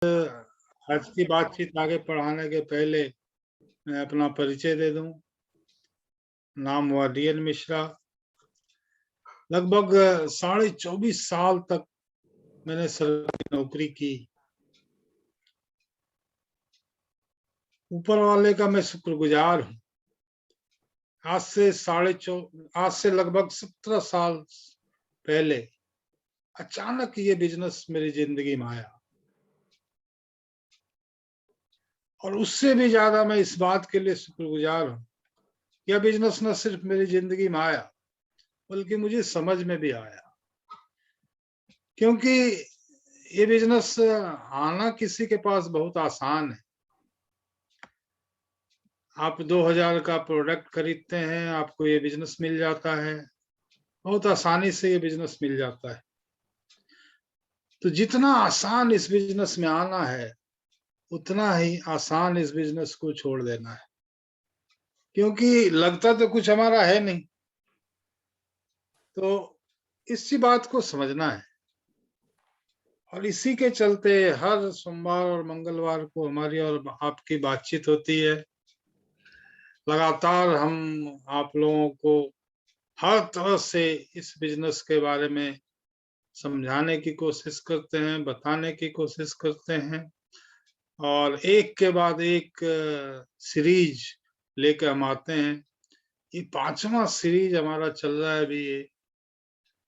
आज की बातचीत आगे बढ़ाने के पहले मैं अपना परिचय दे दूं। नाम हुआ डीएन मिश्रा। लगभग 24.5 साल तक मैंने सरकारी नौकरी की। ऊपर वाले का मैं शुक्रगुजार हूं। आज से लगभग 17 साल पहले अचानक ये बिजनेस मेरी जिंदगी में आया, और उससे भी ज्यादा मैं इस बात के लिए शुक्रगुजार हूं। यह बिजनेस न सिर्फ मेरी जिंदगी में आया, बल्कि मुझे समझ में भी आया, क्योंकि ये बिजनेस आना किसी के पास बहुत आसान है। आप 2000 का प्रोडक्ट खरीदते हैं, आपको ये बिजनेस मिल जाता है, बहुत आसानी से ये बिजनेस मिल जाता है। तो जितना आसान इस बिजनेस में आना है, उतना ही आसान इस बिजनेस को छोड़ देना है, क्योंकि लगता तो कुछ हमारा है नहीं। तो इसी बात को समझना है, और इसी के चलते हर सोमवार और मंगलवार को हमारी और आपकी बातचीत होती है। लगातार हम आप लोगों को हर तरह से इस बिजनेस के बारे में समझाने की कोशिश करते हैं, बताने की कोशिश करते हैं, और एक के बाद एक सीरीज लेकर हम आते हैं। ये 5वां सीरीज हमारा चल रहा है अभी, ये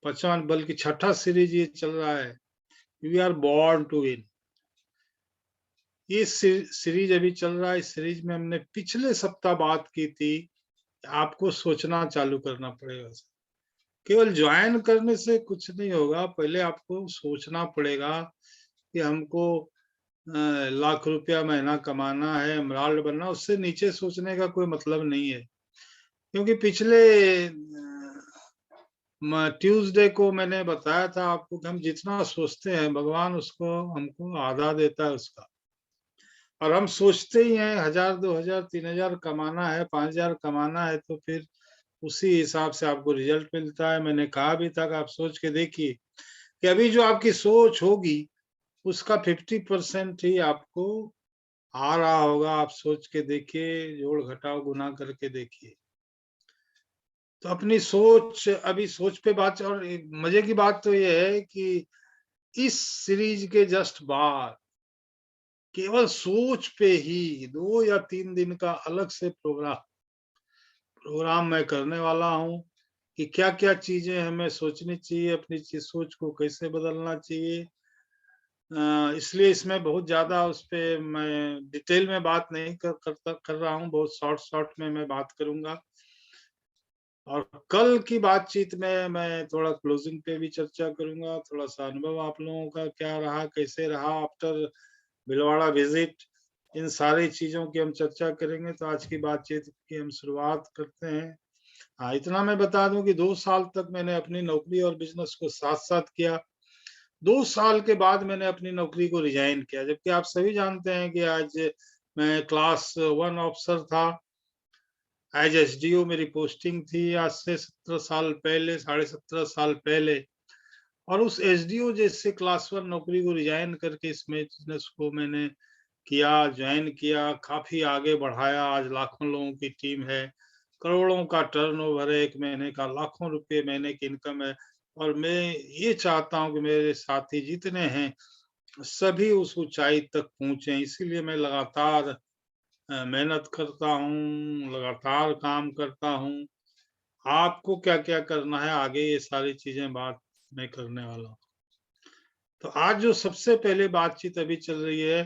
5वां बल्कि 6ठा सीरीज ये चल रहा है। We are born to win. ये सीरीज अभी चल रहा है। इस सीरीज में हमने पिछले सप्ताह बात की थी, आपको सोचना चालू करना पड़ेगा। केवल ज्वाइन करने से कुछ नहीं होगा, पहले आपको सोचना पड़ेगा कि हमको लाख रुपया महीना कमाना है, एमराल्ड बनना। उससे नीचे सोचने का कोई मतलब नहीं है, क्योंकि पिछले ट्यूसडे को मैंने बताया था आपको कि हम जितना सोचते हैं, भगवान उसको हमको आधा देता है उसका। और हम सोचते ही हैं 1000, 2000, 3000 कमाना है, 5000 कमाना है, तो फिर उसी हिसाब से आपको रिजल्ट मिलता है। मैंने कहा भी था कि आप सोच के देखिए कि अभी जो आपकी सोच होगी उसका 50% ही आपको आ रहा होगा। आप सोच के देखिए, जोड़ घटाव गुना करके देखिए। तो अपनी सोच, अभी सोच पे बात। और मजे की बात तो ये है कि इस सीरीज के जस्ट बाद केवल सोच पे ही 2 या 3 दिन का अलग से प्रोग्राम मैं करने वाला हूँ कि क्या क्या चीजें हमें सोचनी चाहिए, अपनी सोच को कैसे बदलना चाहिए। इसलिए इसमें बहुत ज्यादा उस पे मैं डिटेल में बात नहीं कर रहा हूँ, बहुत शॉर्ट में मैं बात करूंगा। और कल की बातचीत में मैं थोड़ा क्लोजिंग पे भी चर्चा करूंगा, थोड़ा सा अनुभव आप लोगों का क्या रहा, कैसे रहा आफ्टर भीलवाड़ा विजिट, इन सारी चीजों की हम चर्चा करेंगे। तो आज की बातचीत की हम शुरुआत करते हैं। हाँ, इतना मैं बता दूं कि 2 साल तक मैंने अपनी नौकरी और बिजनेस को साथ साथ किया। 2 साल के बाद मैंने अपनी नौकरी को रिजाइन किया, जबकि आप सभी जानते हैं कि आज मैं क्लास 1 ऑफिसर था। एज एसडीओ मेरी पोस्टिंग थी, आज से 17 साल पहले, 17.5 साल पहले। और उस एसडीओ जैसे क्लास 1 नौकरी को रिजाइन करके इस बिजनेस को मैंने किया, ज्वाइन किया, काफी आगे बढ़ाया। आज लाखों लोगों की टीम है, करोड़ों का टर्नओवर है, एक महीने का लाखों रुपए महीने की इनकम है। और मैं ये चाहता हूं कि मेरे साथी जितने हैं सभी उस ऊंचाई तक पहुंचे। इसीलिए मैं लगातार मेहनत करता हूँ, लगातार काम करता हूँ। आपको क्या क्या करना है आगे, ये सारी चीजें बात मैं करने वाला हूँ। तो आज जो सबसे पहले बातचीत अभी चल रही है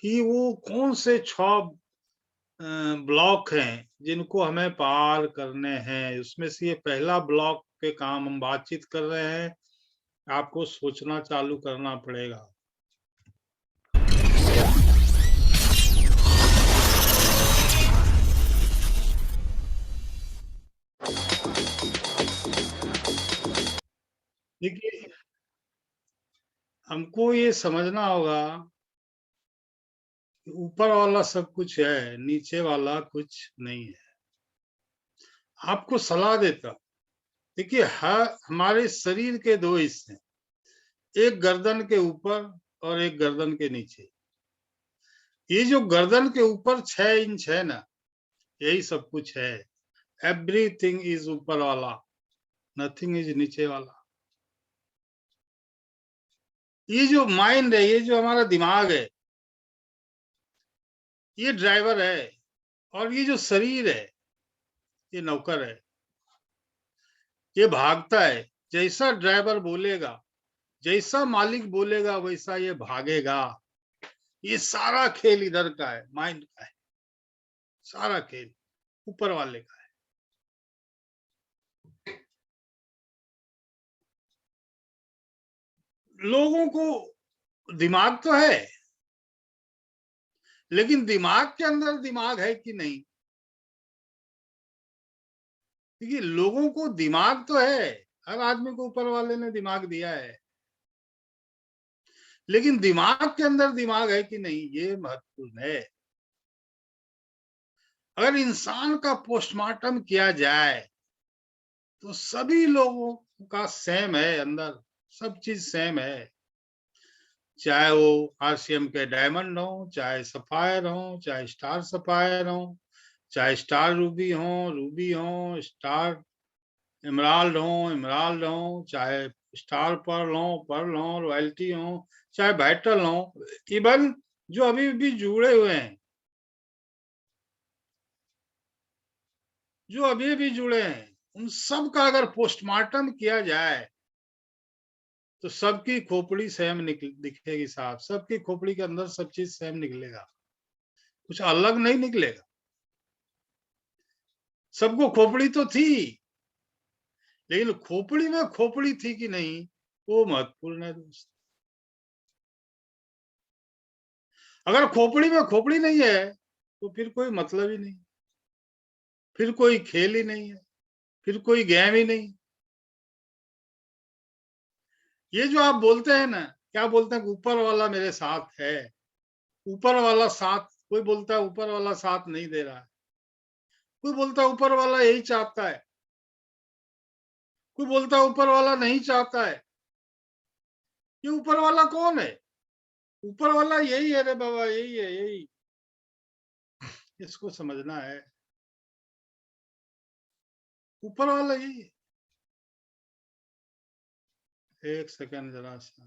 कि वो कौन से 6 ब्लॉक हैं जिनको हमें पार करने हैं। उसमें से ये पहला ब्लॉक पे काम हम बातचीत कर रहे हैं। आपको सोचना चालू करना पड़ेगा। देखिए, हमको ये समझना होगा कि ऊपर वाला सब कुछ है, नीचे वाला कुछ नहीं है। आपको सलाह देता, देखिए हमारे शरीर के 2 हिस्से हैं, एक गर्दन के ऊपर और एक गर्दन के नीचे। ये जो गर्दन के ऊपर 6 इंच है ना, यही सब कुछ है। एवरीथिंग इज ऊपर वाला, नथिंग इज नीचे वाला। ये जो माइंड है, ये जो हमारा दिमाग है, ये ड्राइवर है, और ये जो शरीर है, ये नौकर है। ये भागता है, जैसा ड्राइवर बोलेगा, जैसा मालिक बोलेगा, वैसा ये भागेगा। ये सारा खेल इधर का है, माइंड का है। सारा खेल ऊपर वाले का है। लोगों को दिमाग तो है, लेकिन दिमाग के अंदर दिमाग है कि नहीं? देखिए, लोगों को दिमाग तो है, हर आदमी को ऊपर वाले ने दिमाग दिया है, लेकिन दिमाग के अंदर दिमाग है कि नहीं, ये महत्वपूर्ण है। अगर इंसान का पोस्टमार्टम किया जाए तो सभी लोगों का सेम है, अंदर सब चीज सेम है। चाहे वो आरसीएम के डायमंड हो, चाहे सफायर हो, चाहे स्टार सफायर हो, चाहे स्टार रूबी हो, स्टार इमराल्ड हो, चाहे स्टार पर्ल हो, रॉयल्टी हो, चाहे बैटल हो, इवन जो अभी भी जुड़े हुए हैं, जो अभी भी जुड़े हैं, उन सब का अगर पोस्टमार्टम किया जाए तो सबकी खोपड़ी सेम दिखेगी साहब। सबकी खोपड़ी के अंदर सब चीज सेम निकलेगा, कुछ अलग नहीं निकलेगा। सबको खोपड़ी तो थी, लेकिन खोपड़ी में खोपड़ी थी कि नहीं, वो महत्वपूर्ण है दोस्त। अगर खोपड़ी में खोपड़ी नहीं है तो फिर कोई मतलब ही नहीं, फिर कोई खेल ही नहीं है, फिर कोई गेम ही नहीं। ये जो आप बोलते हैं ना, क्या बोलते हैं, ऊपर वाला मेरे साथ है, ऊपर वाला साथ, कोई बोलता है ऊपर वाला साथ नहीं दे रहा है, कोई बोलता है ऊपर वाला यही चाहता है, कोई बोलता है ऊपर वाला नहीं चाहता है। ये ऊपर वाला कौन है? ऊपर वाला यही है रे बाबा, यही है, यही। इसको समझना है, ऊपर वाला यही है। एक सेकंड जरा सा,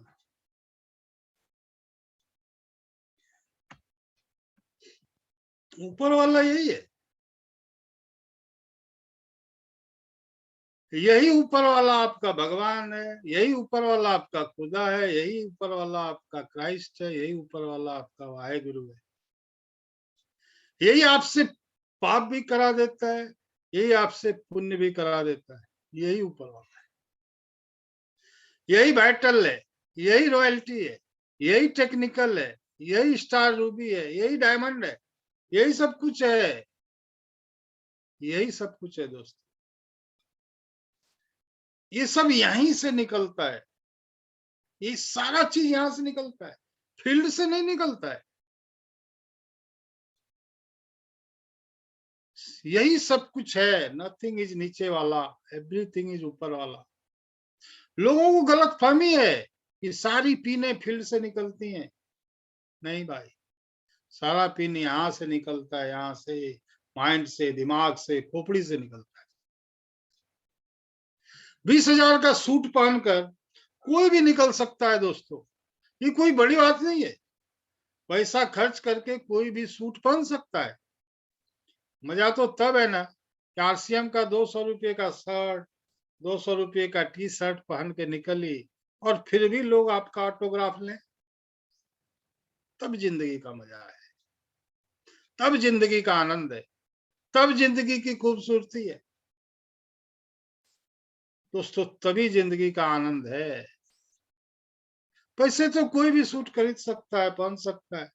ऊपर वाला यही है, यही ऊपर वाला आपका भगवान है, यही ऊपर वाला आपका खुदा है, यही ऊपर वाला आपका क्राइस्ट है, यही ऊपर वाला आपका वाहेगुरु है। यही आपसे पाप भी करा देता है, यही आपसे पुण्य भी करा देता है, यही ऊपर वाला है। यही बैटल है, यही रॉयल्टी है, यही टेक्निकल है, यही स्टार रूबी है, यही डायमंड है, यही सब कुछ है, यही सब कुछ है दोस्त। ये सब यहीं से निकलता है, ये सारा चीज यहां से निकलता है, फील्ड से नहीं निकलता है। यही सब कुछ है, नथिंग इज नीचे वाला, एवरीथिंग इज ऊपर वाला। लोगों को गलत फहमी है कि सारी पीने फील्ड से निकलती हैं। नहीं भाई, सारा पीन यहाँ से निकलता है, यहाँ से, माइंड से, दिमाग से, खोपड़ी से निकलता है। 20,000 का सूट पहनकर कोई भी निकल सकता है दोस्तों, ये कोई बड़ी बात नहीं है। पैसा खर्च करके कोई भी सूट पहन सकता है। मजा तो तब है ना कि आरसीएम का 200 रुपये का शर्ट, 200 रुपये का टी शर्ट पहन के निकली और फिर भी लोग आपका ऑटोग्राफ लें, तब जिंदगी का मजा है, तब जिंदगी का आनंद है, तब जिंदगी की खूबसूरती है दोस्तों, तभी जिंदगी का आनंद है। पैसे तो कोई भी सूट खरीद सकता है, पहन सकता है।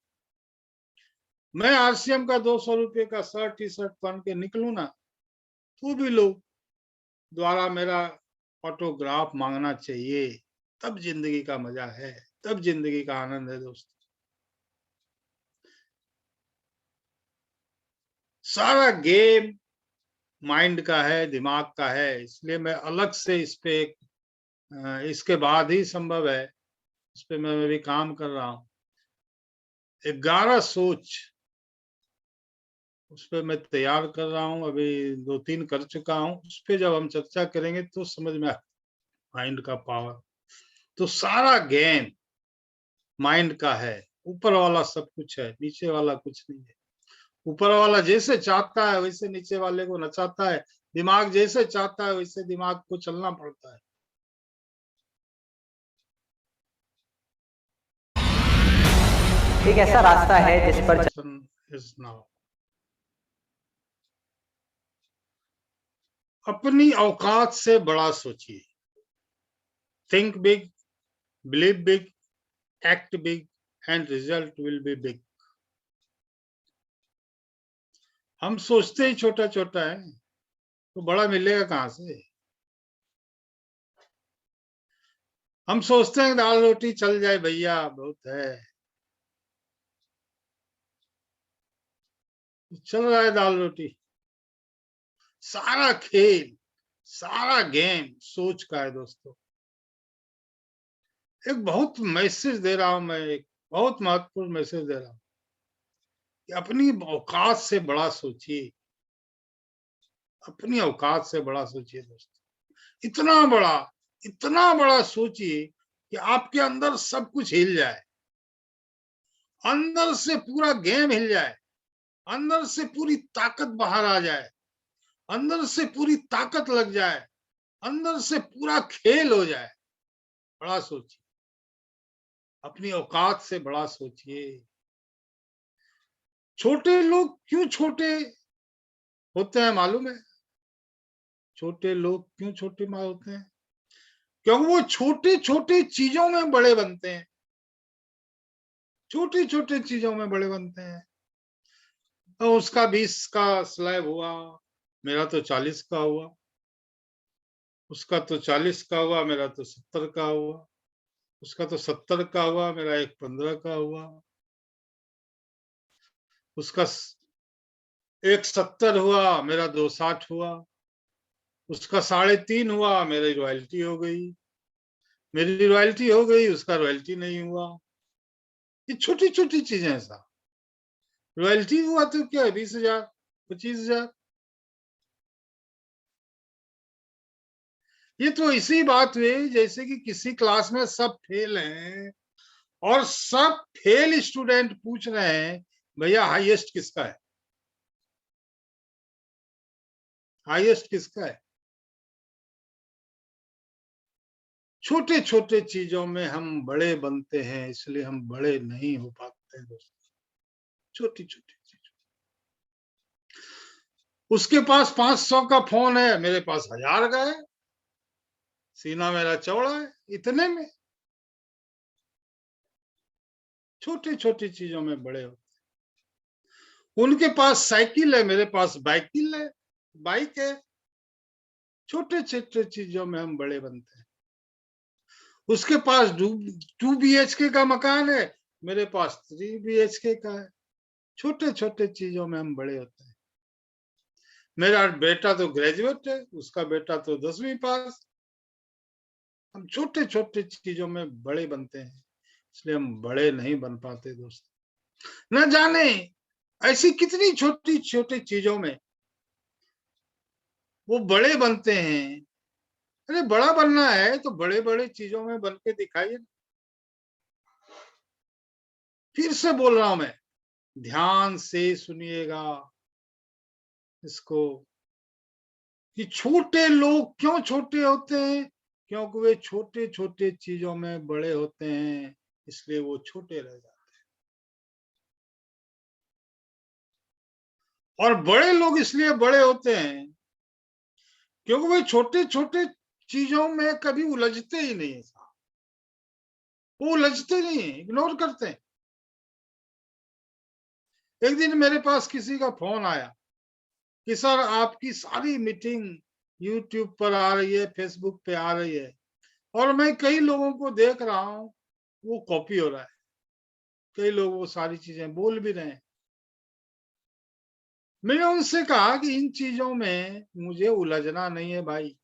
मैं आरसीएम का 200 रुपये का शर्ट टी शर्ट पहन के निकलूं ना, तो भी लोग द्वारा मेरा ऑटोग्राफ मांगना चाहिए, तब जिंदगी का मजा है, तब जिंदगी का आनंद है दोस्त। सारा गेम माइंड का है, दिमाग का है, इसलिए मैं अलग से इस पे इसके बाद ही संभव है, इस पे मैं भी काम कर रहा हूँ। 11 सोच उस पे मैं तैयार कर रहा हूँ, अभी 2-3 कर चुका हूँ। उस पे जब हम चर्चा करेंगे तो समझ में माइंड का पावर। तो सारा गेम माइंड का है। ऊपर वाला सब कुछ है, नीचे वाला कुछ नहीं है। ऊपर वाला जैसे चाहता है वैसे नीचे वाले को नचाता है। दिमाग जैसे चाहता है वैसे दिमाग को चलना पड़ता है। एक ऐसा रास्ता है जिस पर इज नाउ। अपनी औकात से बड़ा सोचिए। Think big, believe big, act big and result will be big. हम सोचते ही छोटा छोटा है तो बड़ा मिलेगा कहां से। हम सोचते हैं दाल रोटी चल जाए भैया बहुत है, चल रहा है दाल रोटी। सारा खेल, सारा गेम सोच का है दोस्तों। एक बहुत मैसेज दे रहा हूं मैं, एक बहुत महत्वपूर्ण मैसेज दे रहा हूं कि अपनी औकात से बड़ा सोचिए। अपनी औकात से बड़ा सोचिए दोस्तों। इतना बड़ा सोचिए कि आपके अंदर सब कुछ हिल जाए, अंदर से पूरा गेम हिल जाए, अंदर से पूरी ताकत बाहर आ जाए, अंदर से पूरी ताकत लग जाए, अंदर से पूरा खेल हो जाए। बड़ा सोचिए, अपनी औकात से बड़ा सोचिए। छोटे लोग क्यों छोटे होते हैं मालूम है? छोटे लोग क्यों छोटे होते हैं? क्योंकि वो छोटे छोटे चीजों में बड़े बनते हैं। छोटी छोटी चीजों में बड़े बनते हैं। तो उसका 20 का स्लैब हुआ, मेरा तो 40 का हुआ। उसका तो 40 का हुआ, मेरा तो 70 का हुआ। उसका तो 70 का हुआ, मेरा एक 15 का हुआ। उसका एक 70 हुआ, मेरा 2 60 हुआ। उसका 3.5 हुआ, मेरी रॉयल्टी हो गई। मेरी रॉयल्टी हो गई, उसका रॉयल्टी नहीं हुआ। ये छोटी छोटी चीजें हैं साहब। रॉयल्टी हुआ तो क्या है, 20,000, 25,000। ये तो इसी बात हुई जैसे कि किसी क्लास में सब फेल हैं और सब फेल स्टूडेंट पूछ रहे हैं भैया हाईएस्ट किसका है, हाईएस्ट किसका है। छोटे छोटे चीजों में हम बड़े बनते हैं, इसलिए हम बड़े नहीं हो पाते हैं दोस्तों। छोटी छोटी चीजों। उसके पास 500 का फोन है, मेरे पास 1000 का है। सीना मेरा चौड़ा है, इतने में छोटी छोटी चीजों में बड़े होते। उनके पास साइकिल है, मेरे पास बाइकिल है, बाइक है। छोटे छोटे चीजों में हम बड़े बनते हैं। उसके पास 2 BHK का मकान है, मेरे पास 3 BHK का है। छोटे छोटे चीजों में हम बड़े होते हैं। मेरा बेटा तो ग्रेजुएट है, उसका बेटा तो 10वीं पास। हम छोटे छोटे चीजों में बड़े बनते हैं, इसलिए हम बड़े नहीं बन पाते दोस्तों। न जाने ऐसी कितनी छोटी छोटी चीजों में वो बड़े बनते हैं। अरे बड़ा बनना है तो बड़े बड़े चीजों में बन के दिखाइए। फिर से बोल रहा हूं मैं, ध्यान से सुनिएगा इसको, कि छोटे लोग क्यों छोटे होते हैं, क्योंकि वे छोटे छोटे चीजों में बड़े होते हैं, इसलिए वो छोटे रह जाते हैं। और बड़े लोग इसलिए बड़े होते हैं क्योंकि वे छोटे छोटे चीजों में कभी उलझते ही नहीं है। वो उलझते नहीं है, इग्नोर करते हैं। एक दिन मेरे पास किसी का फोन आया कि सर आपकी सारी मीटिंग यूट्यूब पर आ रही है, फेसबुक पे आ रही है, और मैं कई लोगों को देख रहा हूं वो कॉपी हो रहा है। कई लोग वो सारी चीजें बोल भी रहे हैं। मैंने उनसे कहा कि इन चीजों में मुझे उलझना नहीं है भाई।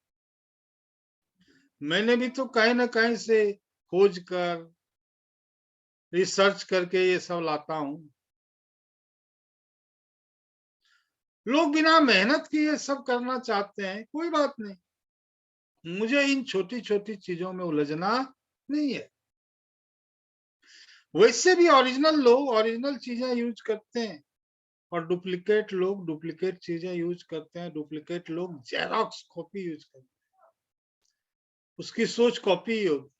मैंने भी तो कहीं ना कहीं से खोज कर रिसर्च करके ये सब लाता हूं। लोग बिना मेहनत के ये सब करना चाहते हैं, कोई बात नहीं, मुझे इन छोटी छोटी चीजों में उलझना नहीं है। वैसे भी ओरिजिनल लोग ओरिजिनल चीजें यूज करते हैं और डुप्लीकेट लोग डुप्लीकेट चीजें यूज करते हैं। डुप्लीकेट लोग जेरॉक्स कॉपी यूज करते हैं, उसकी सोच कॉपी ही होगी।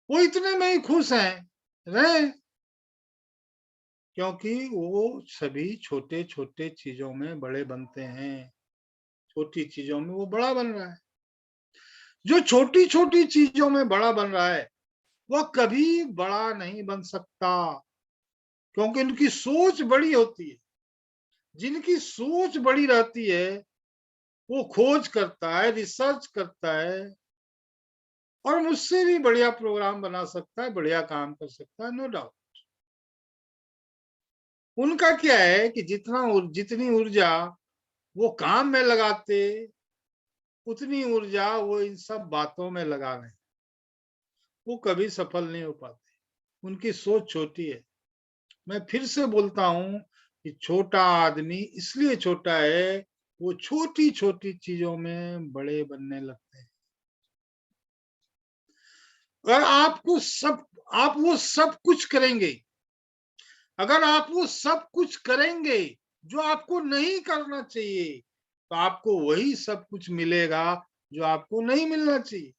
वो इतने में ही खुश हैं, रहे, क्योंकि वो सभी छोटे छोटे चीजों में बड़े बनते हैं, छोटी चीजों में वो बड़ा बन रहा है। जो छोटी छोटी चीजों में बड़ा बन रहा है वह कभी बड़ा नहीं बन सकता, क्योंकि उनकी सोच बड़ी होती है। जिनकी सोच बड़ी रहती है वो खोज करता है, रिसर्च करता है और मुझसे भी बढ़िया प्रोग्राम बना सकता है, बढ़िया काम कर सकता है, नो डाउट। उनका क्या है कि जितनी ऊर्जा वो काम में लगाते, उतनी ऊर्जा वो इन सब बातों में लगा रहे हैं, वो कभी सफल नहीं हो पाते। उनकी सोच छोटी है। मैं फिर से बोलता हूं कि छोटा आदमी इसलिए छोटा है, वो छोटी छोटी चीजों में बड़े बनने लगते हैं। अगर आप वो सब कुछ करेंगे, अगर आप वो सब कुछ करेंगे जो आपको नहीं करना चाहिए, तो आपको वही सब कुछ मिलेगा जो आपको नहीं मिलना चाहिए।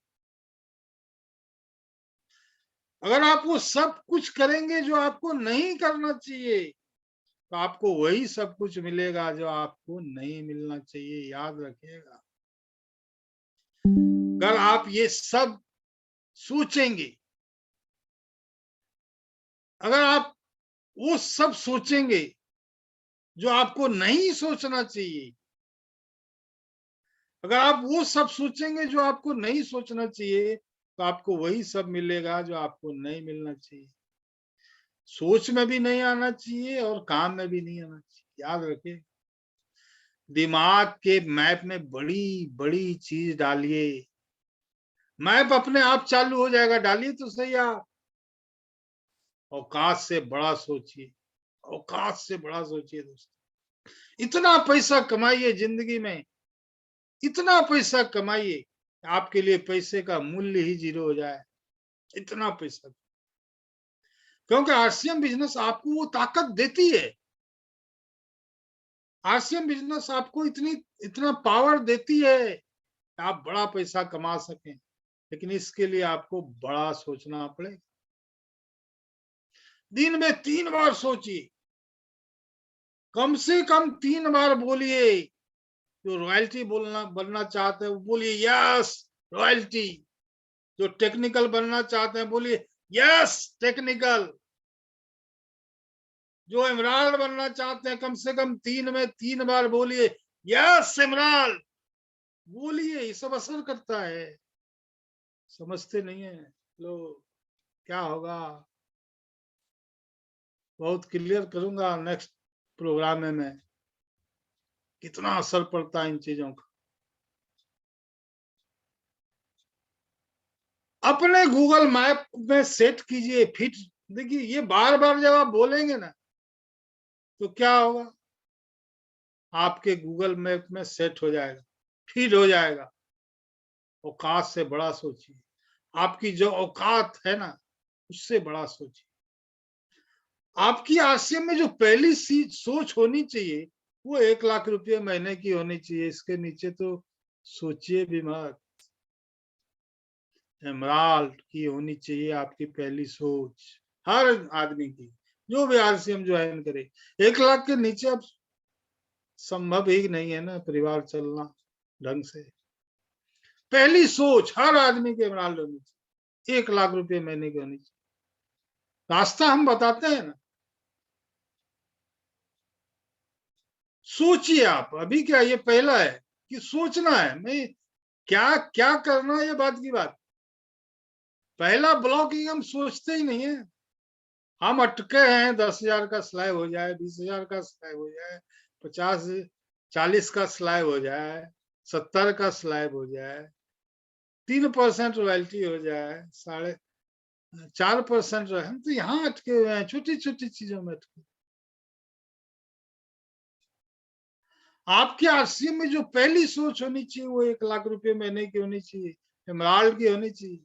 अगर आप वो सब कुछ करेंगे जो आपको नहीं करना चाहिए, तो आपको वही सब कुछ मिलेगा जो आपको नहीं मिलना चाहिए, याद रखिएगा। अगर आप ये सब सोचेंगे, अगर आप वो सब सोचेंगे जो आपको नहीं सोचना चाहिए, अगर आप वो सब सोचेंगे जो आपको नहीं सोचना चाहिए, तो आपको वही सब मिलेगा जो आपको नहीं मिलना चाहिए। सोच में भी नहीं आना चाहिए और काम में भी नहीं आना चाहिए, याद रखिए। दिमाग के मैप में बड़ी बड़ी चीज डालिए, मैप अपने आप चालू हो जाएगा। डालिए तो सही आप। औकात से बड़ा सोचिए, औकात से बड़ा सोचिए दोस्तों। इतना पैसा कमाइए जिंदगी में, इतना पैसा कमाइए, आपके लिए पैसे का मूल्य ही जीरो हो जाए, इतना पैसा। क्योंकि आरसीएम बिजनेस आपको वो ताकत देती है। आरसीएम बिजनेस आपको इतना पावर देती है कि आप बड़ा पैसा कमा सकें, लेकिन इसके लिए आपको बड़ा सोचना पड़ेगा। दिन में 3 बार सोचिए, कम से कम 3 बार बोलिए। जो रॉयल्टी बनना चाहते हैं वो बोलिए यस रॉयल्टी। जो टेक्निकल बनना चाहते हैं बोलिए यस टेक्निकल। जो एमराल्ड बनना चाहते हैं कम से कम 3 बार बोलिए यस एमराल्ड। बोलिए, ये सब असर करता है, समझते नहीं है लोग। क्या होगा बहुत क्लियर करूंगा नेक्स्ट प्रोग्राम में मैं, कितना असर पड़ता है इन चीजों का। अपने गूगल मैप में सेट कीजिए फिट। देखिए ये बार बार जब आप बोलेंगे ना तो क्या होगा, आपके गूगल मैप में सेट हो जाएगा, फीड हो जाएगा। औकात से बड़ा सोचिए, आपकी जो औकात है ना उससे बड़ा सोचिए। आपकी आरसीएम में जो पहली सोच होनी चाहिए वो 1 लाख रुपए महीने की होनी चाहिए, इसके नीचे तो सोचिए भी मत। एमराल्ड की होनी चाहिए आपकी पहली सोच, हर आदमी की, जो भी आरसीएम ज्वाइन करे। 1 लाख के नीचे अब संभव ही नहीं है ना परिवार चलना ढंग से। पहली सोच हर आदमी के एमराल्ड होनी चाहिए, 1 लाख रुपए महीने की होनी चाहिए। रास्ता हम बताते हैं ना, सोचिए आप। अभी क्या ये पहला है कि सोचना है, मैं क्या क्या करना है ये बात की बात। पहला ब्लॉकिंग हम सोचते ही नहीं है। हम अटके हैं 10,000 का स्लैब हो जाए, 20,000 का स्लैब हो जाए, 50-40 का स्लैब हो जाए, 70 का स्लैब हो जाए, 3% रॉयल्टी हो जाए, साढ़े 4% रहे, हम तो यहाँ अटके हुए हैं, छोटी छोटी चीजों में अटके। आपके आरसीएम में जो पहली सोच होनी चाहिए वो 1 लाख रुपए महीने की होनी चाहिए, एमराल्ड की होनी चाहिए।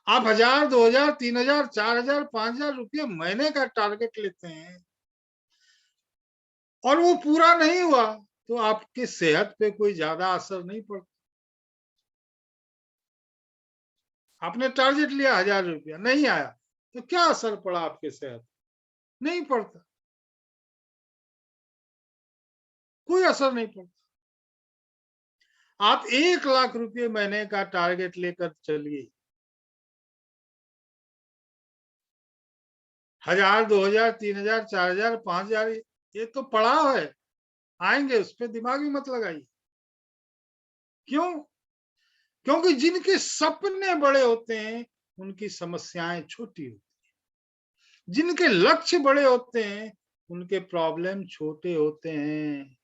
आप 1000, 2000, 3000, 4000, 5000 रुपये महीने का टारगेट लेते हैं और वो पूरा नहीं हुआ तो आपके सेहत पे कोई ज्यादा असर नहीं पड़ता। आपने टारगेट लिया 1000 रुपया, नहीं आया तो क्या असर पड़ा आपके सेहत? नहीं पड़ता, कोई असर नहीं पड़ता। आप 1 लाख रुपए महीने का टारगेट लेकर चलिए, 1000, 2000, 3000, 4000, 5000 ये तो पड़ाव है, आएंगे, उस पर दिमाग ही मत लगाइए। क्यों? क्योंकि जिनके सपने बड़े होते हैं उनकी समस्याएं छोटी होती हैं, जिनके लक्ष्य बड़े होते हैं उनके प्रॉब्लम छोटे होते हैं,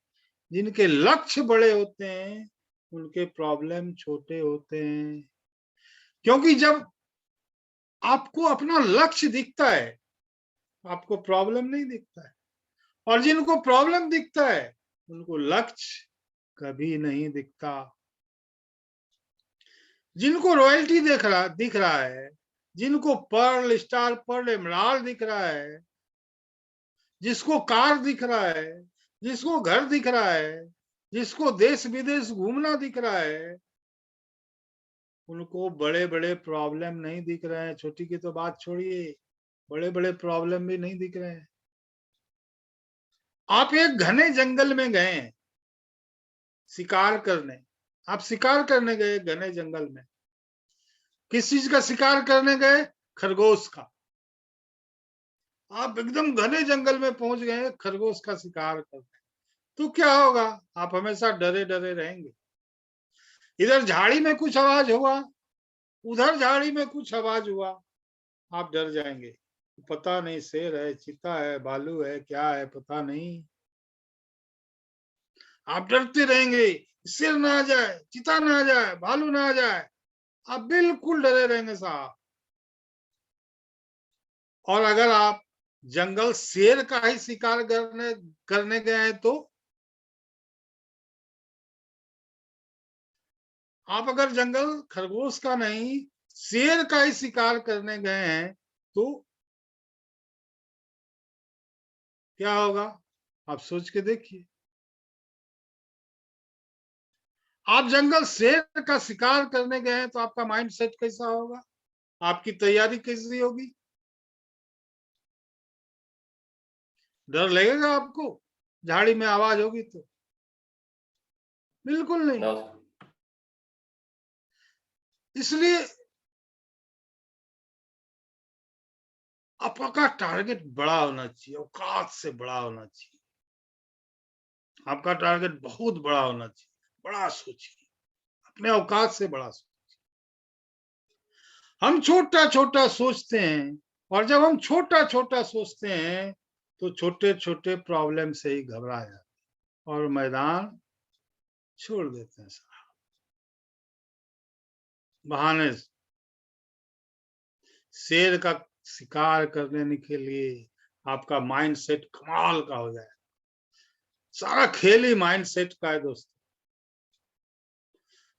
जिनके लक्ष्य बड़े होते हैं उनके प्रॉब्लम छोटे होते हैं। क्योंकि जब आपको अपना लक्ष्य दिखता है आपको प्रॉब्लम नहीं दिखता है, और जिनको प्रॉब्लम दिखता है उनको लक्ष्य कभी नहीं दिखता। जिनको रॉयल्टी दिख रहा है, जिनको पर्ल, स्टार पर्ल, एमराल्ड दिख रहा है, जिसको कार दिख रहा है, जिसको घर दिख रहा है, जिसको देश विदेश घूमना दिख रहा है, उनको बड़े बड़े प्रॉब्लम नहीं दिख रहे हैं। छोटी की तो बात छोड़िए, बड़े बड़े प्रॉब्लम भी नहीं दिख रहे हैं। आप एक घने जंगल में गए हैं शिकार करने, आप शिकार करने गए घने जंगल में, किस चीज का शिकार करने गए? खरगोश का। आप एकदम घने जंगल में पहुंच गए खरगोश का शिकार करने, तो क्या होगा? आप हमेशा डरे डरे रहेंगे। इधर झाड़ी में कुछ आवाज हुआ, उधर झाड़ी में कुछ आवाज हुआ, आप डर जाएंगे, पता नहीं शेर है, चीता है, भालू है, क्या है पता नहीं। आप डरते रहेंगे, शेर ना आ जाए, चीता ना आ जाए, भालू ना आ जाए, आप बिल्कुल डरे रहेंगे साहब। और अगर आप जंगल शेर का ही शिकार करने गए हैं तो आप अगर जंगल खरगोश का नहीं शेर का ही शिकार करने गए हैं तो क्या होगा? आप सोच के देखिए। आप जंगल शेर का शिकार करने गए हैं तो आपका माइंड सेट कैसा होगा? आपकी तैयारी कैसी होगी? डर लगेगा आपको? झाड़ी में आवाज होगी तो? बिल्कुल नहीं। No. इसलिए आपका टारगेट बड़ा होना चाहिए, औकात से बड़ा होना चाहिए। आपका टारगेट बहुत बड़ा होना चाहिए, बड़ा सोचिए, अपने औकात से बड़ा सोचिए। हम छोटा छोटा सोचते हैं, और जब हम छोटा छोटा सोचते हैं तो छोटे छोटे प्रॉब्लम से ही घबरा जाते हैं और मैदान छोड़ देते हैं साहब, बहाने से। शेर का शिकार करने के लिए आपका माइंड सेट कमाल का हो जाए, सारा खेल ही माइंड सेट का है दोस्तों।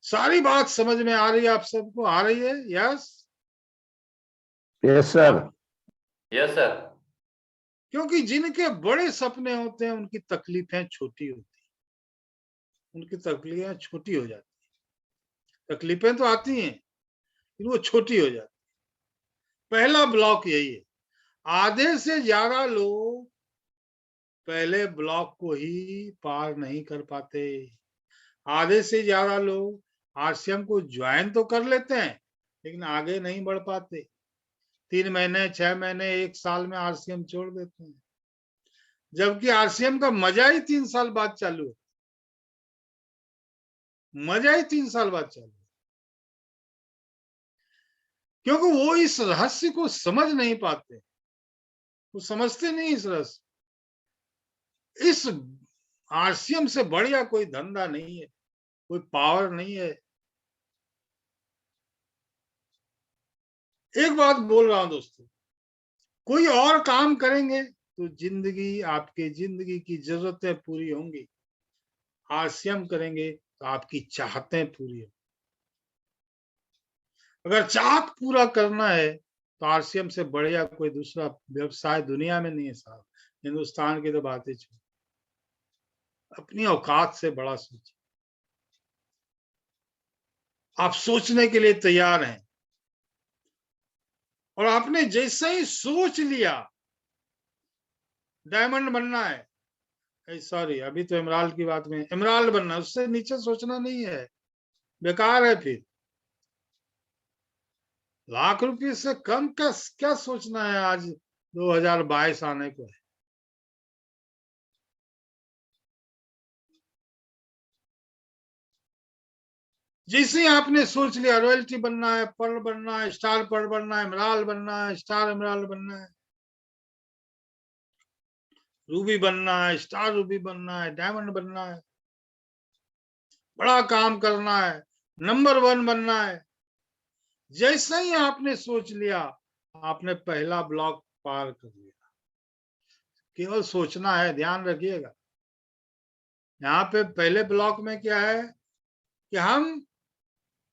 सारी बात समझ में आ रही है? आप सबको आ रही है? Yes yes sir. Yes, sir. क्योंकि जिनके बड़े सपने होते हैं उनकी तकलीफें छोटी होती हैं, उनकी तकलीफें छोटी हो जाती हैं। तकलीफें तो आती हैं लेकिन वो छोटी हो जाती। पहला ब्लॉक यही है, आधे से ज्यादा लोग पहले ब्लॉक को ही पार नहीं कर पाते। आधे से ज्यादा लोग आरसीएम को ज्वाइन तो कर लेते हैं लेकिन आगे नहीं बढ़ पाते। 3 महीने, 6 महीने, 1 साल में आरसीएम छोड़ देते हैं, जबकि आरसीएम का मजा ही 3 साल बाद चालू है, मजा ही 3 साल बाद चालू है। क्योंकि वो इस रहस्य को समझ नहीं पाते, वो समझते नहीं इस रहस्य। इस आरसीएम से बढ़िया कोई धंधा नहीं है, कोई पावर नहीं है। एक बात बोल रहा हूं दोस्तों, कोई और काम करेंगे तो जिंदगी, आपके जिंदगी की जरूरतें पूरी होंगी। आरसीएम करेंगे तो आपकी चाहतें पूरी होंगी। अगर चाहत पूरा करना है तो आरसीएम से बढ़िया कोई दूसरा व्यवसाय दुनिया में नहीं है साहब। हिंदुस्तान की तो बातें छोड़, अपनी औकात से बड़ा सोचिए। आप सोचने के लिए तैयार हैं, और आपने जैसे ही सोच लिया डायमंड बनना है, सॉरी अभी तो एमराल्ड की बात में, एमराल्ड बनना है, उससे नीचे सोचना नहीं है, बेकार है। फिर लाख रुपए से कम का क्या सोचना है आज 2022 आने को है। जैसे ही आपने सोच लिया रॉयल्टी बनना है, पर्ल बनना है, स्टार पर्ल बनना है, एमराल्ड बनना है, स्टार एमराल्ड बनना है, रूबी बनना है, स्टार रूबी बनना है, डायमंड बनना है, बड़ा काम करना है, नंबर 1 बनना है, जैसे ही आपने सोच लिया आपने पहला ब्लॉक पार कर लिया। केवल सोचना है, ध्यान रखिएगा। यहाँ पे पहले ब्लॉक में क्या है कि हम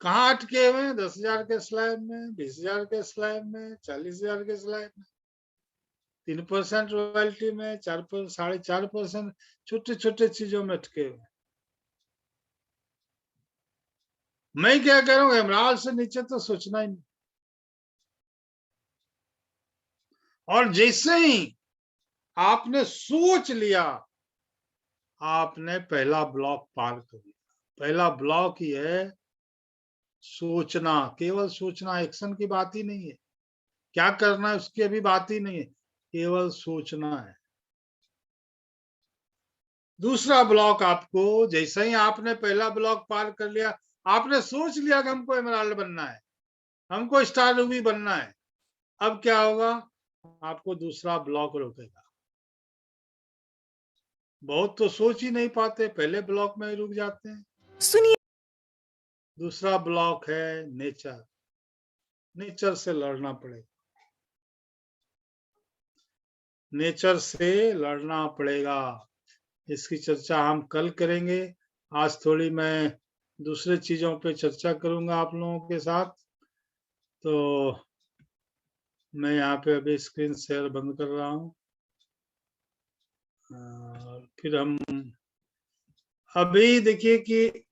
कहाँ अटके हुए हैं, 10,000 के स्लैब में, 20,000 के स्लैब में, 40,000 के स्लैब में, 3% रॉयल्टी में, 4.5% छोटे छोटे चीजों में अटके हुए। मैं क्या कह रहा हूँ, एमराल्ड से नीचे तो सोचना ही नहीं। और जैसे ही आपने सोच लिया आपने पहला ब्लॉक पार कर लिया। पहला ब्लॉक ही है सोचना, केवल सोचना, एक्शन की बात ही नहीं है, क्या करना है उसकी अभी बात ही नहीं है, केवल सोचना है। दूसरा ब्लॉक आपको, जैसे ही आपने पहला ब्लॉक पार कर लिया, आपने सोच लिया कि हमको एमराल्ड बनना है, हमको स्टार रूबी बनना है, अब क्या होगा, आपको दूसरा ब्लॉक रोकेगा। बहुत तो सोच ही नहीं पाते, पहले ब्लॉक में ही रुक जाते हैं। सुनिए, दूसरा ब्लॉक है नेचर। नेचर से लड़ना पड़ेगा, नेचर से लड़ना पड़ेगा। इसकी चर्चा हम कल करेंगे। आज थोड़ी मैं दूसरे चीजों पे चर्चा करूंगा आप लोगों के साथ। तो मैं यहाँ पे अभी स्क्रीन शेयर बंद कर रहा हूँ। फिर हम अभी देखिए कि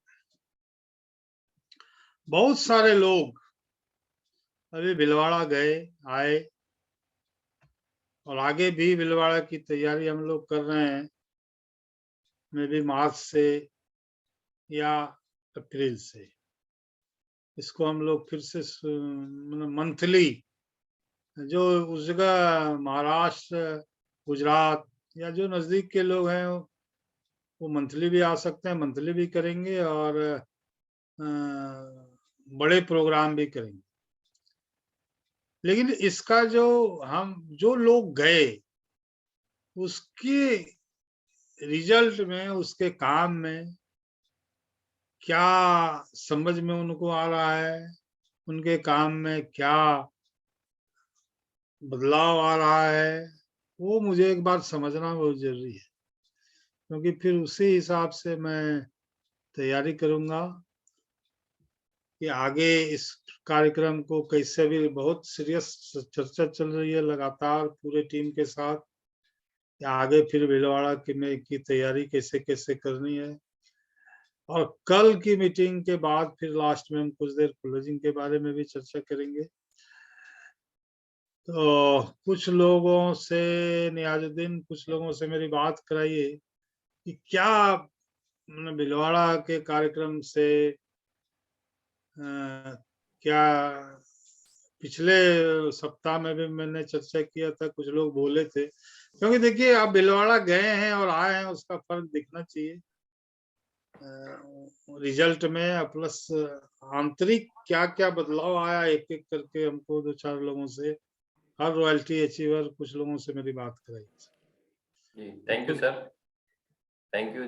बहुत सारे लोग अभी भीलवाड़ा गए आए, और आगे भी भीलवाड़ा की तैयारी हम लोग कर रहे हैं, मे भी मार्च से या अप्रैल से। इसको हम लोग फिर से मतलब मंथली, जो उस जगह महाराष्ट्र, गुजरात या जो नजदीक के लोग हैं वो मंथली भी आ सकते हैं, मंथली भी करेंगे और बड़े प्रोग्राम भी करेंगे। लेकिन इसका जो लोग गए उसके रिजल्ट में, उसके काम में क्या समझ में उनको आ रहा है, उनके काम में क्या बदलाव आ रहा है, वो मुझे एक बार समझना बहुत जरूरी है, क्योंकि फिर उसी हिसाब से मैं तैयारी करूंगा कि आगे इस कार्यक्रम को कैसे भी, बहुत सीरियस चर्चा चल रही है लगातार पूरे टीम के साथ, कि आगे फिर भीलवाड़ा की तैयारी कैसे कैसे करनी है। और कल की मीटिंग के बाद फिर लास्ट में हम कुछ देर क्लोजिंग के बारे में भी चर्चा करेंगे। तो कुछ लोगों से, नियाजुद्दीन, कुछ लोगों से मेरी बात कराइए कि क्या भीलवाड़ा के कार्यक्रम से क्या, पिछले सप्ताह में भी मैंने चर्चा किया था, कुछ लोग बोले थे, क्योंकि देखिए आप भीलवाड़ा गए हैं और आए हैं, उसका फर्क दिखना चाहिए रिजल्ट में, प्लस आंतरिक क्या क्या बदलाव आया, एक एक करके हमको 2-4 लोगों से, हर रॉयल्टी अचीवर कुछ लोगों से मेरी बात कराई। जी, thank you sir, thank you.